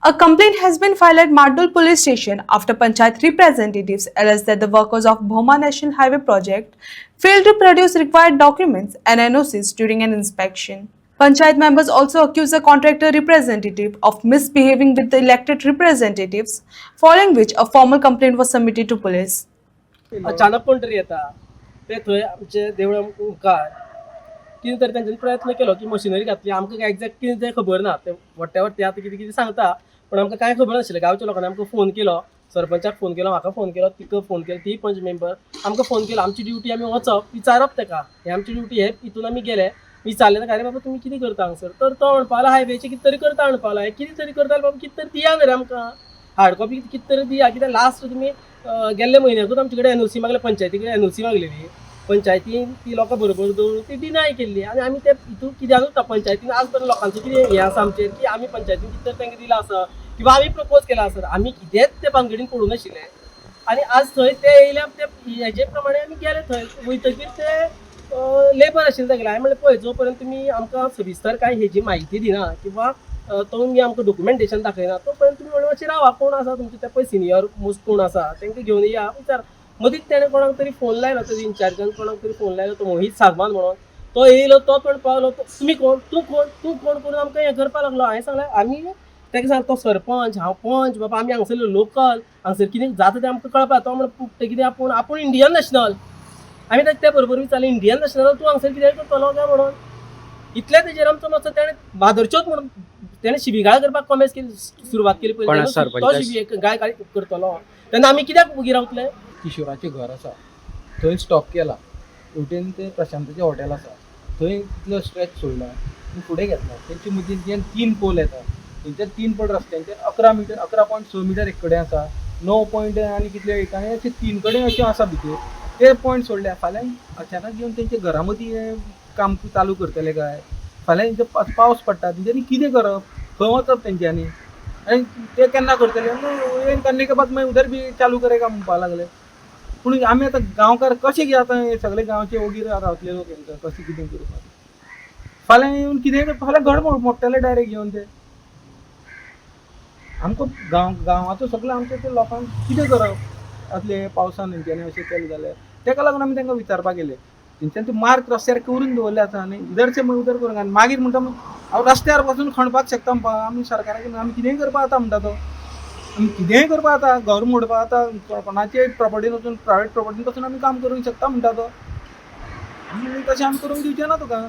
A complaint has been filed at Mardul police station after Panchayat representatives alleged that the workers of Bhoma National Highway project failed to produce required documents and NOCs during an inspection. Panchayat members also accused the contractor representative of misbehaving with the elected representatives, following which a formal complaint was submitted to police. अचानक कोण तरी येता ते थंय आमचे देवळा मुखार कितें तरी तांच्यांनी प्रयत्न केलो की मशिनरी घातली आमकां काय एक्झॅक्ट कितें तें खबर ना ते वट्ट्या वट्टी आतां कितें कितें सांगता पण आमकां कांय खबर नाशिल्लें गांवच्या लोकांनी आमकां फोन केलो सरपंचाक फोन केलो म्हाका फोन केलो तिका फोन केलो ती पंच मेंबर आमकां फोन केलो आमची ड्युटी आमी वचप विचारप ताका हे आमची ड्युटी हे हितून आमी गेले विचारलें ताका अरे बाबा तुमी कितें करता हांगसर तर तो म्हणपा लागलो हायवेचे कितें तरी करता म्हणपा लागलो कितें तरी करता बाबा कितें तरी दिया न्ही रे आमकां हार्ड कॉपी कितें तरी दिया कित्याक लास्ट तुमी गेल्ले म्हयन्याकूच आमचे कडेन एनओसी मागले पंचायती कडेन एनओसी मागलेली पंचायतीन ती लोकां बरोबर दवरून ती डिनाय केल्ली आनी आमी ते हितून कित्याक पंचायतीन आज पर्यंत लोकांचो कितें हें आसा आमचेर की आमी पंचायतीन कितें तरी तांकां दिलां आसा किंवा आमी प्रपोज केला आसत आमी कितेंच ते भानगडीन पडूं नाशिल्ले आनी आज थंय ते येयल्या ते हेजे प्रमाणे आमी गेले थंय वयतकीर ते लेबर आशिल्ले तागेले हांवें म्हणलें पळय जो पर्यंत तुमी आमकां सविस्तर कांय हेजी म्हायती दिना किंवा तुमी आमकां डॉक्युमेंटेशन दाखयना तो पर्यंत तुमी म्हणून मातशें रावा कोण आसा तुमचे ते पळय सिनियर मोस्ट कोण आसा तांकां घेवन या विचार मदींच तेणें कोणाक तरी फोन लायलो तेजे इन्चार्जान कोणाक तरी फोन लायलो तो मोहीत सागवान म्हणून तो येयलो तो पण पावलो तुमी कोण तूं कोण करून आमकां हें करपाक लागलो हांवें सांगलें आमी ताका सांग तो सरपंच हांव पंच बाबा आमी हांगसरले लोकल हांगसर कितें जाता तें आमकां कळपा तो म्हणून कितें आपूण इंडियन नॅशनल आमी ताका त्या बरोबर विचारलें इंडियन नॅशनल तूं हांगसर कितें करतलो काय म्हणून इतले तेजेर आमचो मातसो तेणें भादरचोच म्हणून तेणें शिबिगाळ करपाक कॉमेस केली सुरवात केली पयलीं तो शिबिगाळ करतलो तेन्ना आमी कित्याक उगी रावतले किशोराचें घर आसा थंय स्टॉप केला उटेन ते प्रशांताचें हॉटेल आसा थंय तितलो स्ट्रेच सोडला फुडें घेतला तेंचे मदीं जेन्ना 3 पोल येता तेंच्या 3 पोल रस्त्यांचेर 11.6 मिटर एक कडेन आसा 9 पॉयंट आनी कितले एक आनी अशे 3 कडेन अशें आसा भितर ते पॉयंट सोडल्या फाल्यां अचानक येवन तेंचे घरा मदीं काम चालू करतले काय फाल्यां तेंचे पावस पडटा तेंच्यांनी कितें करप खंय वचप तेंच्यांनी आनी ते केन्ना करतले येवन करने के बाद मागीर उधर बी चालू करेगा म्हणपा लागले पूण आमी आतां गांवकार कशें की आतां हे सगळे गांवचे वगीर रावतले लोक हेंकां कशें कितें करपाक फाल्यां येवन कितें फाल्यां घर मोडटले डायरेक्ट घेवन ते आमकां गांवाचो सगळो आमच्या ते लोकांक कितें करप आतले पावसान हेंच्यांनी अशें केलें जाल्यार तेका लागून आमी तांकां विचारपाक गेले तेंच्यांनी ते मार्क रस्त्यार करून दवरले आसा आनी इधरचे उधर करूंक आनी मागीर म्हणटा हांव रस्त्यार वचून खणपाक शकता म्हणपा आमी सरकाराक आमी कितेंय करपा जाता म्हणटा तो आमी कितेंय करपा जाता घर मोडपा जाता कोणाचे प्रॉपर्टीन वचून प्रायवेट प्रॉपर्टीन वचून आमी काम करूंक शकता म्हणटा तो आमी तशें आमी करूंक दिवचें ना तुका